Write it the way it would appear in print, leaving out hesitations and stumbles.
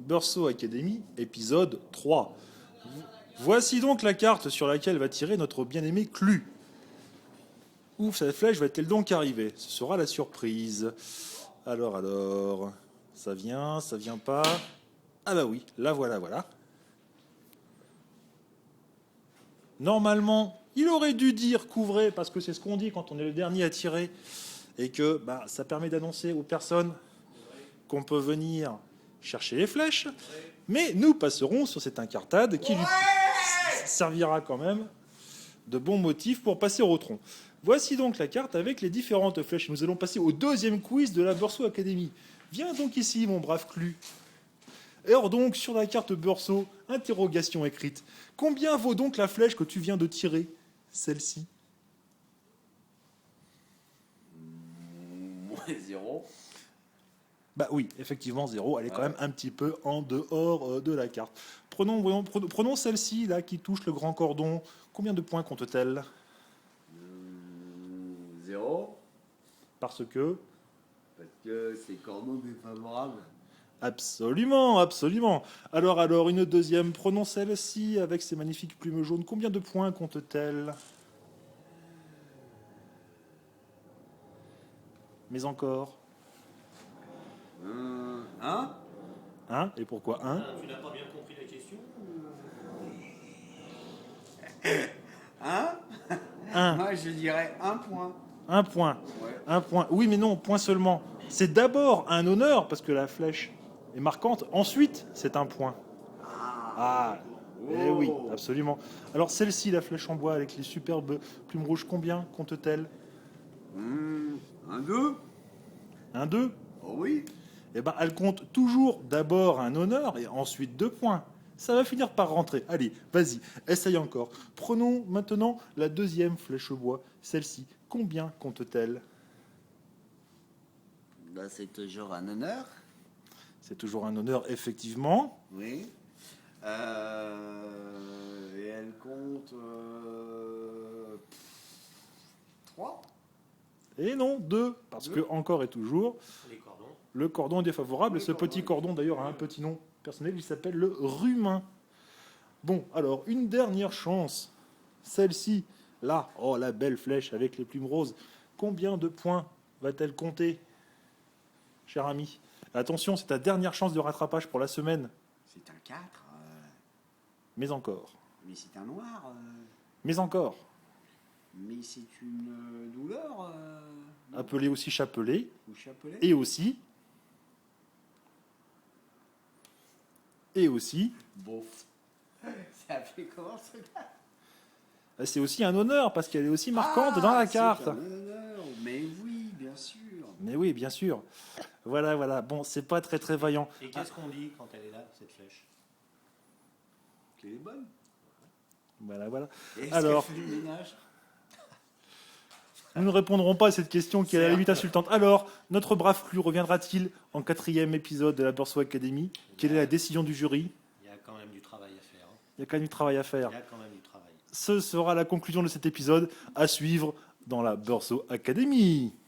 Beursault Academy, épisode 3. Voici donc la carte sur laquelle va tirer notre bien-aimé Clu. Où cette flèche va-t-elle donc arriver? Ce sera la surprise. Alors, ça vient pas. Ah bah oui, la voilà. Normalement, il aurait dû dire couvrez, parce que c'est ce qu'on dit quand on est le dernier à tirer, et que ça permet d'annoncer aux personnes qu'on peut venir chercher les flèches, mais nous passerons sur cette incartade qui lui servira quand même de bon motif pour passer au tronc. Voici donc la carte avec les différentes flèches. Nous allons passer au deuxième quiz de la Beursault Academy. Viens donc ici, mon brave Clu. Alors donc, sur la carte Beursault, interrogation écrite. Combien vaut donc la flèche que tu viens de tirer? Celle-ci. Moins 0. Bah oui, effectivement, 0. Elle est quand même un petit peu en dehors de la carte. Prenons celle-ci, là, qui touche le grand cordon. Combien de points compte-t-elle? 0. Parce que... Parce que c'est cordon défavorable. Absolument. Alors, une deuxième. Prenons celle-ci, avec ses magnifiques plumes jaunes. Combien de points compte-t-elle? Mais encore. 1. Et pourquoi 1? Tu n'as pas bien compris la question? 1. Moi, je dirais 1 point. 1 point. Ouais. 1 point. Oui, mais non, point seulement. C'est d'abord un honneur, parce que la flèche est marquante. Ensuite, c'est un point. Eh oui, absolument. Alors, celle-ci, la flèche en bois, avec les superbes plumes rouges, combien compte-t-elle? 1, 2. 1, 2. Oh oui. Eh ben, elle compte toujours d'abord un honneur et ensuite 2 points. Ça va finir par rentrer. Allez, vas-y, essaye encore. Prenons maintenant la deuxième flèche au bois. Celle-ci, combien compte-t-elle? C'est toujours un honneur. C'est toujours un honneur, effectivement. Oui. Et elle compte 3. Et non, 2, parce que encore et toujours, Les cordons. le cordon est défavorable. Et ce petit cordon, d'ailleurs, a un petit nom personnel. Il s'appelle le rumin. Bon, alors, une dernière chance. Celle-ci, là, oh, la belle flèche avec les plumes roses. Combien de points va-t-elle compter, cher ami? Attention, c'est ta dernière chance de rattrapage pour la semaine. C'est un 4. Mais encore. Mais c'est un noir. Mais encore. Mais c'est une douleur. Appelé aussi chapelet. Ou chapelet. Et aussi. Bof. Ça fait comment ce gars? C'est aussi un honneur parce qu'elle est aussi marquante dans la carte. C'est un honneur. Mais oui, bien sûr. Mais oui, bien sûr. Voilà. Bon, c'est pas très très vaillant. Et qu'est-ce qu'on dit quand elle est là, cette flèche? Qu'elle est bonne. Voilà. Est-ce Alors, qu'elle fait du ménage? nous ne répondrons pas à cette question qui est à la limite insultante. Alors, notre brave Clu reviendra-t-il en 4e épisode de la Beursault Academy? Quelle est la décision du jury? Il y a quand même du travail à faire. Il y a quand même du travail à faire. Il y a quand même du travail. Ce sera la conclusion de cet épisode à suivre dans la Beursault Academy.